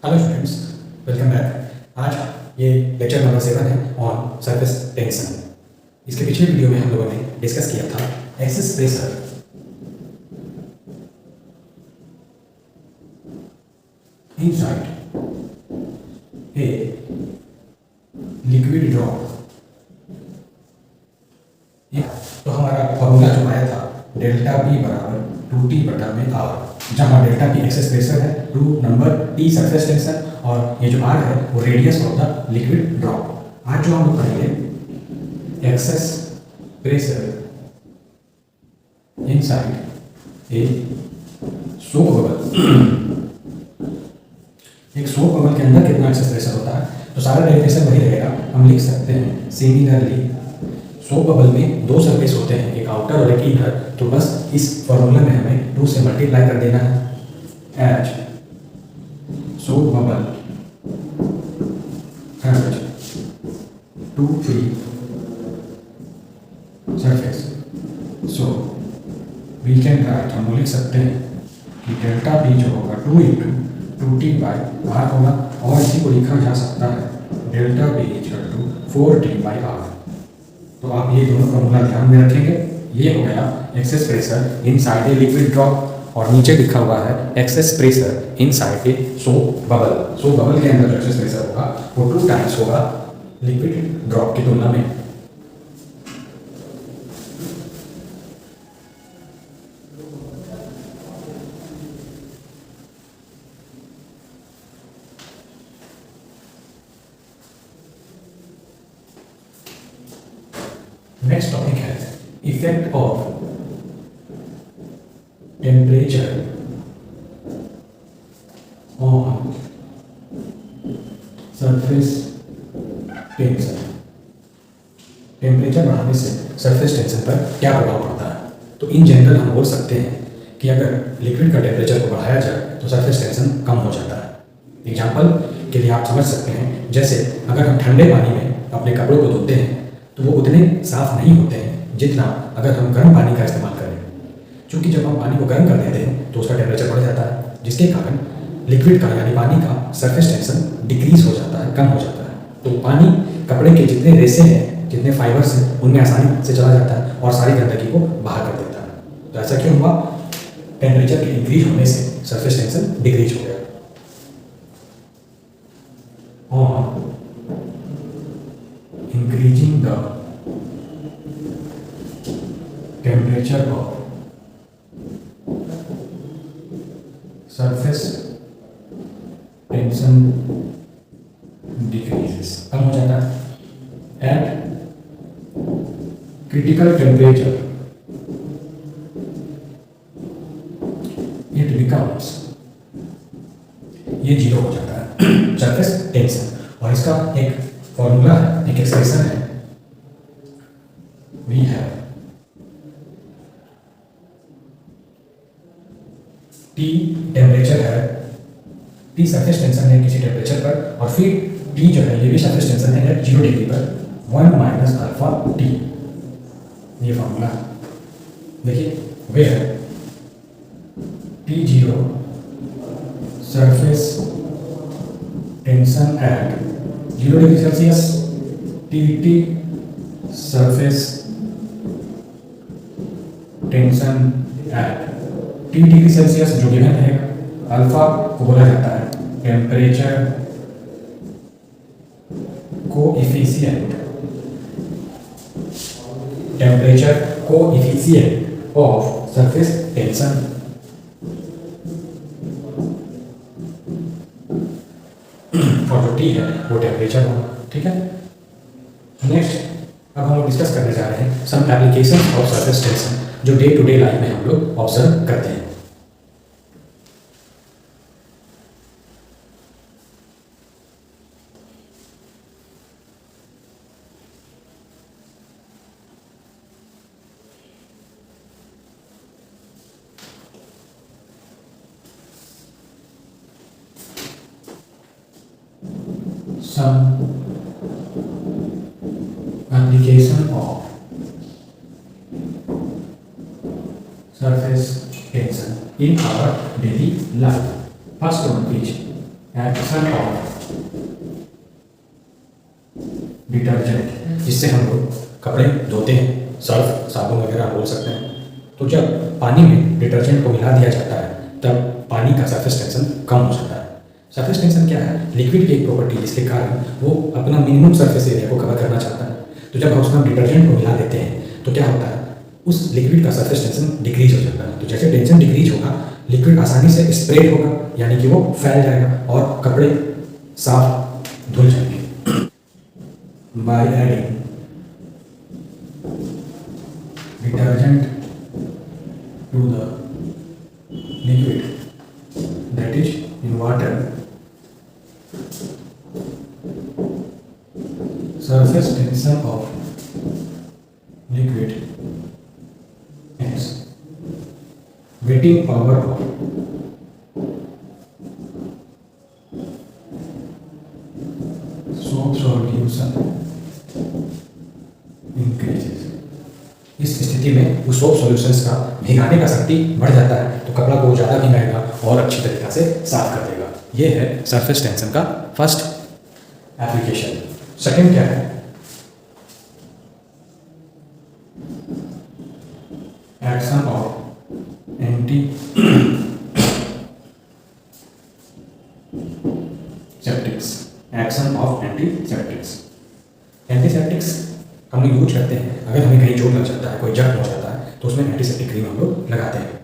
Hello students, welcome back. आज ये lecture number 7 है ऑन सरफेस टेंशन। इसके पिछले वीडियो में हम लोगों ने डिस्कस किया था excess pressure inside a liquid drop. तो हमारा फॉर्मूला जो आया था डेल्टा पी बराबर 2T बटा में आर, जहाँ डेल्टा पी एक्सेस प्रेशर है, 2 नंबर टी सरफेस टेंशन और ये जो आर है वो radius of the liquid drop. आज जो हम लोग पढ़ेंगे excess pressure inside a soap bubble. एक सोप बबल के अंदर कितना एक्सेस प्रेशर होता है, तो सारा डेफिनेशन वही रहेगा। हम लिख सकते हैं सिमिलरली सोप बबल में दो सरफेस होते हैं, एक आउटर और एक इनर। तो बस इस फॉर्मूला में हमें 2 से मल्टीप्लाई कर देना है। Each soap bubble has 2 free surface, so we can write, हम लिख सकते हैं कि डेल्टा पी जो होगा 2 इंटू 2T बाई आर होगा, और इसी को लिखा जा सकता है delta P equal to 4T by R. तो आप ये दोनों फॉर्मूला ध्यान में रखेंगे। ये हो गया excess pressure inside a liquid drop, और नीचे लिखा हुआ है excess pressure inside a soap bubble. Soap bubble के अंदर जो एक्सेस प्रेशर होगा वो 2 टाइम्स होगा लिक्विड ड्रॉप की तुलना में। नेक्स्ट टॉपिक है effect of temperature on surface tension. Temperature बढ़ाने से सरफेस टेंशन पर क्या प्रभाव पड़ता है? तो इन जनरल हम बोल सकते हैं कि अगर लिक्विड का टेम्परेचर को बढ़ाया जाए तो सरफेस टेंशन कम हो जाता है। एग्जाम्पल के लिए आप समझ सकते हैं, जैसे अगर हम ठंडे पानी में अपने कपड़ों को धोते हैं तो वो उतने साफ नहीं होते हैं जितना अगर हम गर्म पानी का इस्तेमाल करें। क्योंकि जब हम पानी को गर्म कर देते हैं तो उसका टेम्परेचर बढ़ जाता है, जिसके कारण लिक्विड का यानी पानी का सरफेस टेंशन डिक्रीज हो जाता है, कम हो जाता है। तो पानी कपड़े के जितने रेसे हैं, जितने फाइबर्स हैं, उनमें आसानी से चला जाता है और सारी गंदगी को बाहर कर देता है। तो ऐसा क्यों हुआ? टेम्परेचर के इंक्रीज होने से सरफेस टेंशन डिक्रीज हो गया। और increasing the temperature of surface tension decreases, कम हो जाता है। At critical temperature it becomes, ये जीरो हो जाता है सरफेस टेंशन। और इसका एक फॉर्मूला है, एक एक्सप्रेशन है, वी हैव टी टेम्परेचर है, टी सरफेस टेंशन है किसी टेम्परेचर पर, और फिर टी जो है ये भी सरफेस टेंशन है 0 डिग्री पर, 1 माइनस अल्फा टी। ये फॉर्मूला देखिए, वे है T0 surface tension eight 0 degree Celsius, TT surface tension eight T degree Celsius जो गिवन है। अल्फा को बोला जाता है temperature coefficient, temperature coefficient of surface tension. और जो टी है वो टेम्परेचर होगा। ठीक है, नेक्स्ट अब हम लोग डिस्कस करने जा रहे हैं some application of surface tension जो डे टू डे लाइफ में हम लोग ऑब्जर्व करते हैं। Some application of surface tension in our daily life. First one is action of detergent, जिससे हम लोग कपड़े धोते हैं, सर्फ साबुन वगैरह बोल सकते हैं। तो जब पानी में डिटर्जेंट को मिला दिया जाता है तब पानी का सरफेस टेंशन कम हो जाता है। सरफेस टेंशन क्या है? लिक्विड की एक प्रॉपर्टी जिसके कारण वो अपना मिनिमम सरफेस एरिया को कवर करना चाहता है। तो जब हम उसमें डिटर्जेंट को मिला देते हैं तो क्या होता है, उस लिक्विड का सरफेस टेंशन डिक्रीज हो जाता है। तो जैसे टेंशन डिक्रीज होगा, लिक्विड आसानी से स्प्रेड होगा, यानी कि वो फैल जाएगा और कपड़े साफ धुल जाएंगे। By adding detergent to the liquid that is in water, surface tension of liquid is wetting power of soap solution increases। इस स्थिति में उस सोप सॉल्यूशंस का भिगाने का शक्ति बढ़ जाता है, तो कपड़ा को ज़्यादा भिगाएगा और अच्छी तरीक़ा से साफ कर देगा। ये है सरफेस टेंशन का फर्स्ट एप्लीकेशन। सेकंड क्या है? Action of antiseptics. Action of antiseptics. Antiseptics हम लोग यूज करते हैं अगर हमें कहीं चोट लग जाता है, कोई जख्म हो जाता है, तो उसमें एंटीसेप्टिक क्रीम हम लोग लगाते हैं।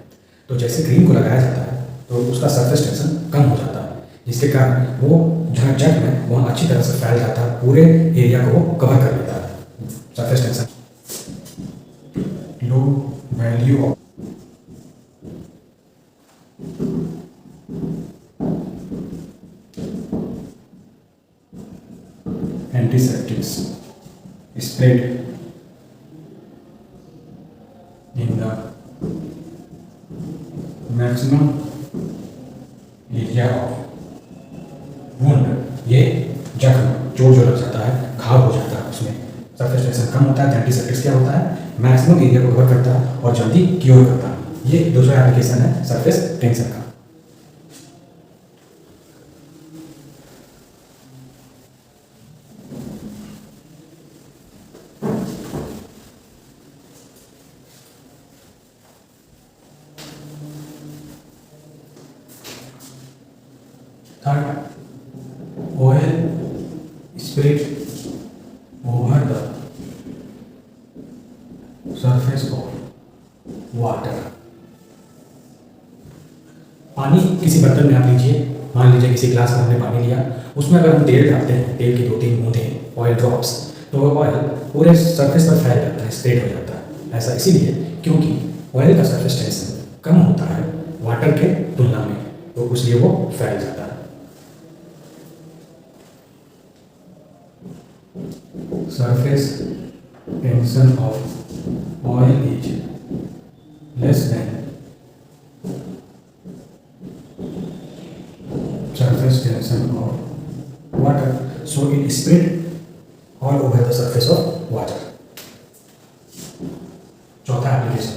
तो जैसे क्रीम को लगाया जाता है तो उसका सरफेस टेंशन कम हो जाता है, जिसके कारण वो जहाँ जख्म है वहाँ अच्छी तरह से फैल जाता है, पूरे एरिया को वो कवर कर लेता है। Surface tension low value of antiseptics spread in the maximum area of wound। ये जख्म चोट जो लग जाता है, घाव हो जाता है, उसमें सरफेस टेंशन कम होता है। एंटीसेप्टिक्स क्या होता है? मैक्सिमम एरिया को कवर करता है और जल्दी क्योर करता है। ये दूसरा एप्लीकेशन है सरफेस टेंशन का। Third, oil spread over the surface of water। पानी किसी बर्तन में आप लीजिए, मान लीजिए किसी ग्लास में हमने पानी लिया, उसमें अगर हम तेल डालते हैं, तेल की 2-3 बूंदें ऑयल ड्रॉप्स, तो वो ऑयल पूरे सरफेस पर फैल जाता है, स्प्रेड हो जाता है। ऐसा इसीलिए क्योंकि ऑयल का सरफेस टेंशन कम होता है वाटर के तुलना में, तो इसलिए वो फैल जाता है। Surface tension of oil is less than surface tension of water, so it spread all over the surface of water। चौथा एप्लीकेशन,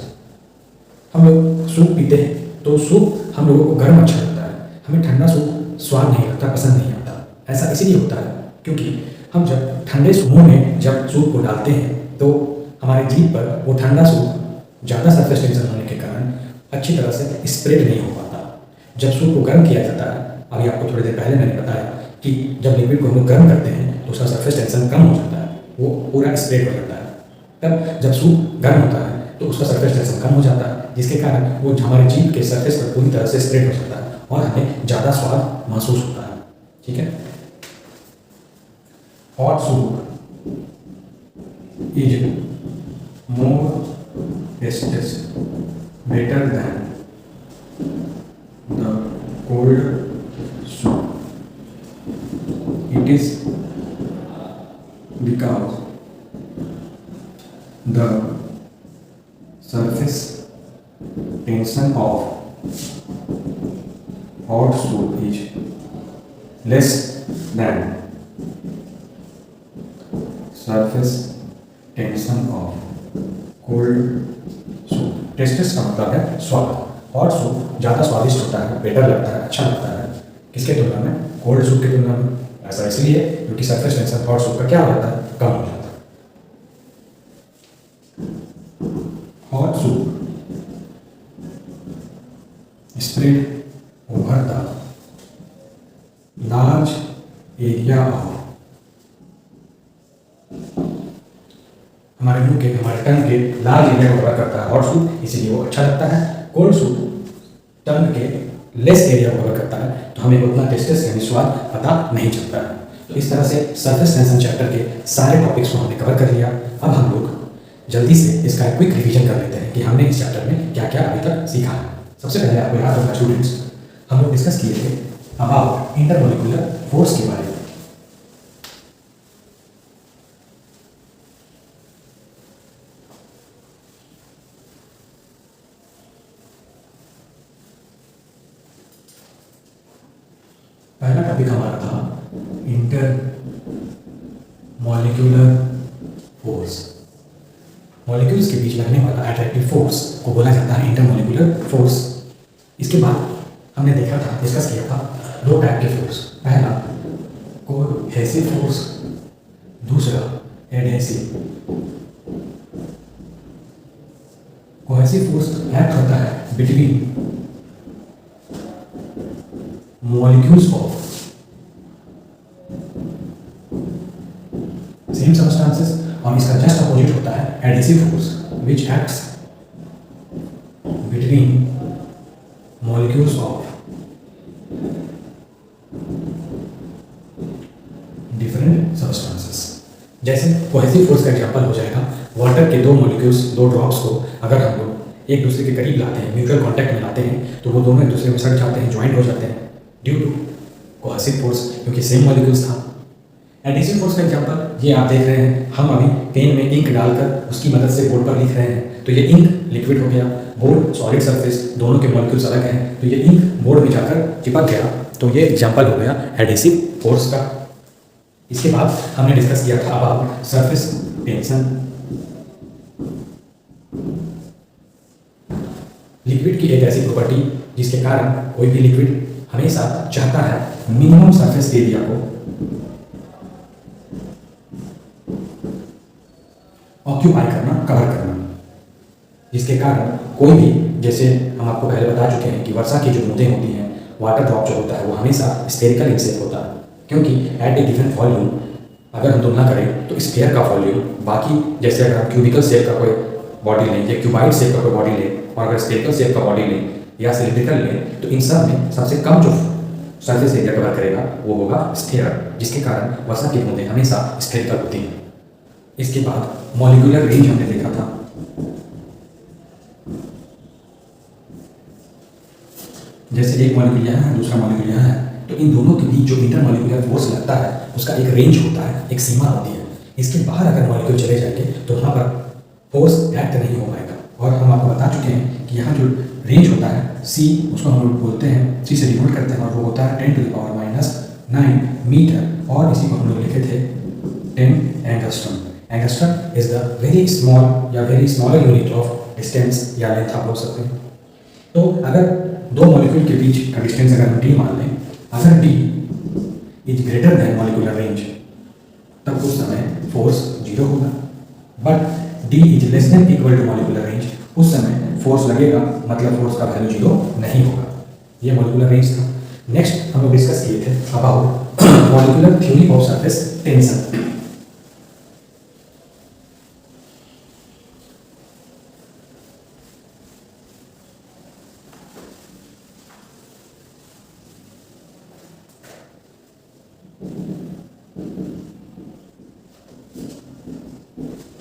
हम लोग सूप पीते हैं तो सूप हम लोगों को गर्म अच्छा लगता है, हमें ठंडा सूप स्वाद नहीं लगता, पसंद नहीं आता। ऐसा इसीलिए होता है क्योंकि हम जब ठंडे मुंह में जब सूप को डालते हैं तो हमारे जीभ पर वो ठंडा सूप ज़्यादा सरफेस टेंशन होने के कारण अच्छी तरह से स्प्रेड नहीं हो पाता। जब सूप को गर्म किया जाता है, अभी आपको थोड़ी देर पहले मैंने बताया कि जब लिक्विड को हम लोग गर्म करते हैं तो उसका सरफेस टेंशन कम हो जाता है, वो पूरा स्प्रेड हो जाता है। तब जब सूप गर्म होता है तो उसका सरफेस टेंशन कम हो जाता है, जिसके कारण वो हमारे जीभ के सरफेस पर पूरी तरह से स्प्रेड हो जाता है और हमें ज़्यादा स्वाद महसूस होता है। ठीक है। Hot soup is more tasteless, better than the cold soup। It is because the surface tension of hot soup is less than surface tension of cold soup. Tastes का मतलब है स्वाद। हॉट सूप ज़्यादा स्वादिष्ट होता है, बेटर लगता है, अच्छा लगता है, किसके तुलना में? कोल्ड सूप की तुलना में। ऐसा इसलिए क्योंकि सरफेस टेंशन हॉट सूप का क्या हो जाता है, कम हो जाता है। Hot soup spread over the large area of, हमारे मुंह के, हमारे टंग के लार्ज एरिया को कवर करता है हॉट सूप, इसीलिए वो अच्छा लगता है। कोल्ड सूप टंग के लेस एरिया को कवर करता है, तो हमें उतना टेस्टेस यानी स्वाद पता नहीं चलता है। तो इस तरह से सरफेस टेंशन चैप्टर के सारे टॉपिक्स को हमने कवर कर लिया। अब हम लोग जल्दी से इसका क्विक रिवीजन कर लेते हैं कि हमने इस चैप्टर में क्या क्या अभी तक सीखा है। सबसे पहले आपको याद होगा स्टूडेंट्स, हम लोग डिस्कस किए थे अबाउट इंटरमोलिकुलर फोर्स के बारे में। पहला टॉपिक हमारा था इंटरमोलिकुलर फोर्स। मॉलिक्यूल्स के बीच लगने वाला अट्रैक्टिव फोर्स को बोला जाता है इंटरमोलिकुलर फोर्स। इसके बाद हमने देखा था, डिस्कस किया था दो टाइप के फोर्स। पहला कोहेसिव फोर्स, दूसरा एडहेसिव। कोहेसिव फोर्स एक्ट होता है between molecules of same substances, और इसका जस्ट अपोजिट होता है adhesive force which acts between molecules of different substances। जैसे कोहेसिव फोर्स का एग्जांपल हो जाएगा वाटर के दो मॉलिक्यूल्स, दो ड्रॉप्स को अगर हम लोग एक दूसरे के करीब लाते हैं, म्यूचुअल कॉन्टैक्ट में लाते हैं, तो वो दोनों एक दूसरे में सट जाते हैं, ज्वाइंट हो जाते हैं ड्यू टू कोहेसिव फोर्स, क्योंकि सेम मॉलिक्यूल्स था। एडहेसिव फोर्स का एग्जांपल ये आप देख रहे हैं, हम अभी पेन में इंक डालकर उसकी मदद से बोर्ड पर लिख रहे हैं, तो ये इंक लिक्विड हो गया, बोर्ड सॉलिड सरफेस, दोनों के मॉलिक्यूल्स अलग हैं, तो ये इंक बोर्ड में जाकर चिपक गया, तो ये एग्जांपल हो गया एडहेसिव फोर्स का। इसके बाद हमने डिस्कस किया था अबाउट सरफेस टेंशन। लिक्विड की एक ऐसी प्रॉपर्टी जिसके कारण कोई भी लिक्विड हमेशा चाहता है मिनिमम सरफेस एरिया को ऑक्यूपाई करना, कवर करना, जिसके कारण कोई भी, जैसे हम आपको पहले बता चुके हैं कि वर्षा की जो बूंदें होती हैं, वाटर ड्रॉप जो होता है वो हमेशा स्फेरिकल इन शेप होता है, क्योंकि एट ए गिवन वॉल्यूम अगर हम तुलना करें तो स्फीयर का वॉल्यूम बाकी, जैसे अगर हम क्यूबिकल शेप का कोई बॉडी लें या क्यूबाइड शेप का कोई बॉडी लें, और अगर स्फेरिकल शेप का बॉडी लें या सिलिंड्रिकल लें, तो इन सब में सबसे कम जो सरफेस एरिया कवर करेगा वो होगा स्फीयर, जिसके कारण वर्षा की बूंदें हमेशा स्फेरिकल होती हैं। इसके बाद मॉलिक्यूलर रेंज हमने देखा था। जैसे एक मॉलिक्यूल यहाँ है, दूसरा मॉलिक्यूल यहाँ है, तो इन दोनों के बीच जो इंटरमॉलिक्यूलर फोर्स लगता है उसका एक रेंज होता है, एक सीमा होती है। इसके बाहर अगर मॉलिक्यूल चले जाएंगे तो वहाँ पर फोर्स एक्ट नहीं हो पाएगा। और हम आपको बता चुके हैं कि यहाँ जो रेंज होता है C, उसको हम लोग बोलते हैं, C से डिनोट करते हैं, और वो होता है 10⁻⁹ मीटर, और इसी को हम लोग लिखे थे 10 angstrom. Angstrom is the very small या very smaller unit of distance या लेंथ आप बोल सकते हैं। तो अगर दो मॉलिक्यूल के बीच का डिस्टेंस अगर हम D मान लें, अगर D is greater than molecular range, तब उस समय फोर्स 0 होगा। But D is less than equal to molecular range, उस समय फोर्स लगेगा, मतलब फोर्स का वैल्यू 0 नहीं होगा। ये मॉलिक्यूलर रेंज था। नेक्स्ट हम लोग डिस्कस किए थे about molecular theory of surface tension.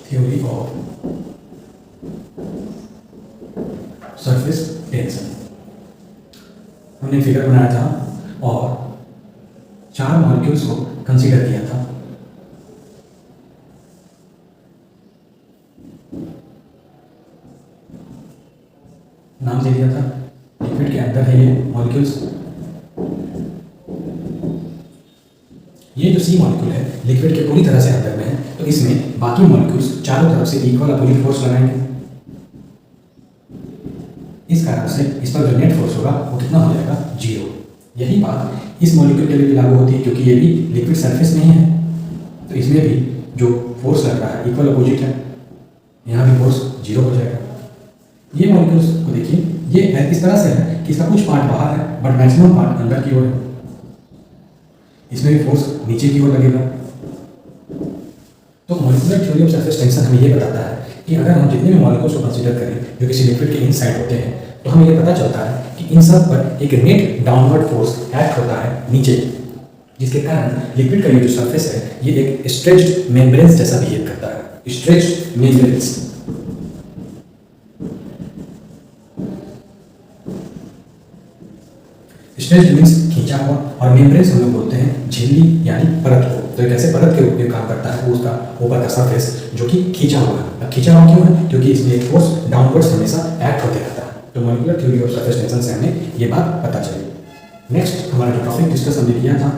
Theory of surface tension, हमने फिगर बनाया था और 4 मॉलिक्यूल्स को कंसीडर किया था। नाम दे दिया था, लिक्विड के अंदर है ये मॉलिक्यूल्स। ये जो C मॉलिक्यूल है लिक्विड के पूरी तरह से अंदर में है, तो इसमें बाकी मॉलिक्यूल्स चारों तरफ से इक्वल अपोजिट फोर्स लगाएंगे। इस कारण से इस पर जो नेट फोर्स होगा वो कितना हो जाएगा, 0। यही बात इस मॉलिक्यूल के लिए भी लागू होती है, क्योंकि ये भी लिक्विड सरफेस नहीं है, तो इसमें भी जो फोर्स लग रहा है इक्वल अपोजिट है, यहाँ भी फोर्स जीरो हो जाएगा। ये मॉलिक्यूल्स को देखिए, ये इस तरह से है कि इसका कुछ पार्ट बाहर है बट मैक्सिमम पार्ट अंदर की ओर है। इसमें भी फोर्स नीचे की ओर लगेगा। तो molecular theory of surface tension हमें ये बताता है कि अगर हम जितने भी मॉलिक्यूल्स को कंसीडर करें जो किसी लिक्विड के इनसाइड होते हैं, तो हमें ये पता चलता है कि इन सब पर एक नेट डाउनवर्ड फोर्स एक्ट होता है नीचे, जिसके कारण लिक्विड का ये जो सरफेस है ये एक स्ट्रेच्ड मेम्ब्रेन्स जैसा बिहेव करता है। स्ट्रेच्ड मेम्ब्रेन्स, स्ट्रेच्ड मींस खींचा हुआ, और मेम्ब्रेन्स हम लोग बोलते हैं झिल्ली यानी परत को। तो एक ऐसे परत के रूप में काम करता है वो उसका ऊपर का सरफेस जो कि खींचा हुआ है। अब खींचा हुआ क्यों है? क्योंकि इसमें एक फोर्स डाउनवर्ड्स हमेशा एक्ट होते रहता है। तो molecular theory of surface tension से हमें ये बात पता चली। नेक्स्ट हमारा जो टॉपिक डिस्कस हमने किया था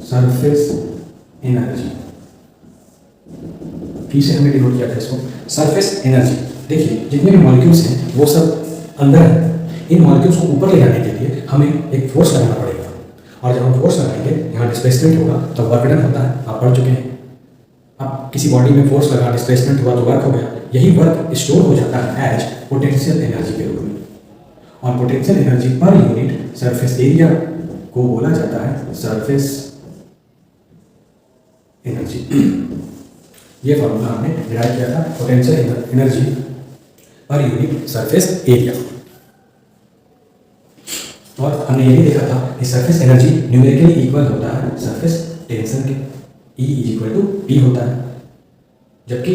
सरफेस एनर्जी, फिर से हमने डिनोट किया था इसको सरफेस एनर्जी। देखिए जितने भी मॉलिक्यूल्स हैं वो सब अंदर है। इन मॉलिक्यूल्स को ऊपर ले जाने के लिए हमें एक फोर्स लगाना पड़ेगा, और जब हम फोर्स लगाएंगे यहाँ डिस्प्लेसमेंट होगा तो वर्क डन होता है। आप पढ़ चुके हैं, अब किसी बॉडी में फोर्स लगा डिस्प्लेसमेंट हुआ तो वर्क हो गया। यही वर्क स्टोर हो जाता है एज पोटेंशियल एनर्जी के रूप में, और potential energy per unit surface area को बोला जाता है सरफेस एनर्जी। ये फॉर्मूला हमने डिराइव किया था, potential energy per unit surface area. और हमने ये भी देखा था कि सरफेस एनर्जी न्यूमेरिकली इक्वल होता है सरफेस टेंशन के, E इक्वल टू P होता है। जबकि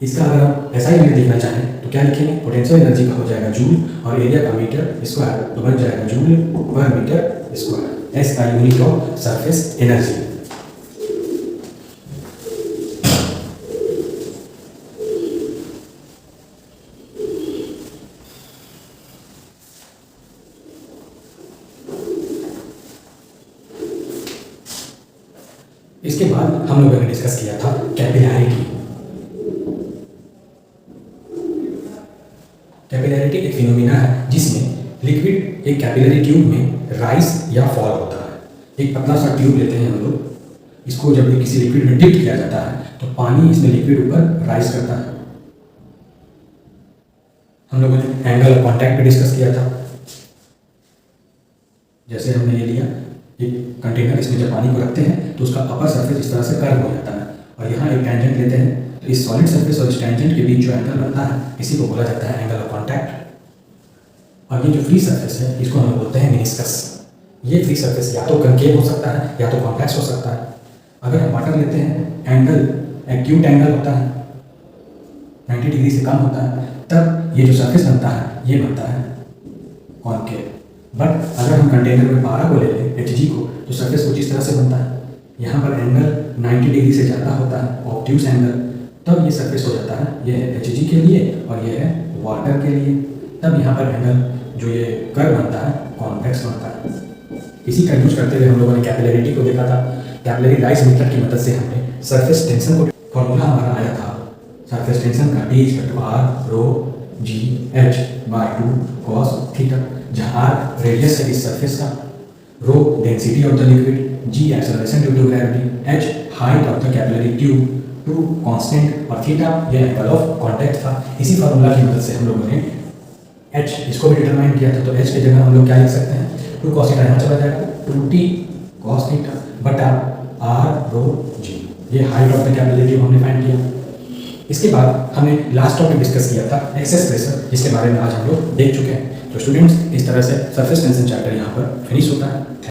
इसका अगर हम SI यूनिट देखना चाहें तो क्या लिखेंगे? पोटेंशियल एनर्जी का हो जाएगा जूल और एरिया का मीटर स्क्वायर, तो बन जाएगा जूल पर मीटर स्क्वायर। S का यूनिट ऑफ सरफेस एनर्जी। इसके बाद हम लोगों ने डिस्कस किया था कैपिलैरिटी। कैपिलैरिटी एक फिनोमिना है जिसमें लिक्विड एक कैपिलरी ट्यूब में राइज या फॉल होता है। एक पतला सा ट्यूब लेते हैं हम लोग, इसको जब किसी लिक्विड में डिप किया जाता है तो पानी इसमें लिक्विड ऊपर राइज करता है। हम लोगों ने एंगल ऑफ कॉन्टैक्ट पे डिस्कस किया था। जैसे हमने ये लिया एक कंटेनर, इसमें जब पानी को रखते हैं तो उसका अपर सरफेस इस तरह से कर्व हो जाता है, और यहाँ एक टेंजेंट लेते हैं तो इस सॉलिड सरफेस और इस टेंजेंट के बीच जो एंगल बनता है इसी को बोला जाता है एंगल ऑफ कॉन्टैक्ट। और ये जो फ्री सरफेस है इसको हम बोलते हैं मेनिस्कस। ये फ्री सरफेस या तो कंकेव हो सकता है या तो कॉन्वेक्स हो सकता है। अगर हम वाटर लेते हैं, एंगल एक्यूट एंगल होता है, 90 डिग्री से कम होता है, तब ये जो सरफेस बनता है ये बनता है कॉन्केव। बट अगर हम कंटेनर में पारा को ले लें, Hg को, तो सरफेस कुछ इस तरह से बनता है। यहाँ पर एंगल 90 डिग्री से ज़्यादा होता है, ऑब्ट्यूज एंगल, तब ये सरफेस हो जाता है, ये है Hg के लिए और ये है वाटर के लिए। तब यहाँ पर एंगल जो ये कर्व बनता है कॉन्वेक्स बनता है। इसी का यूज करते हुए हम लोगों ने कैपिलैरिटी को देखा था। कैपिलरी राइज मेथड की मदद से हमने सरफेस टेंशन को, फॉर्मूला हमारा आया था सरफेस टेंशन का T=R rho G H/2 cos theta, जहाँ R रेडियस है इस सरफेस का, rho density of the liquid, G acceleration due to gravity, H height of the capillary tube, 2 constant और थीटा ये एंगल ऑफ कांटेक्ट था। इसी formula की मदद से हम लोगों ने H इसको भी डिटरमाइन किया था। तो H की जगह हम लोग क्या लिख सकते हैं? 2 cos थीटा यहाँ चला जाएगा, 2T cos थीटा बटा R रो G। ये height of the capillary tube हमने फाइंड किया। इसके बाद हमने लास्ट टॉपिक डिस्कस किया था एक्सेस प्रेशर, जिसके बारे में आज हम लोग देख चुके हैं। तो स्टूडेंट्स इस तरह से सरफेस टेंशन चैप्टर यहाँ पर फिनिश होता है।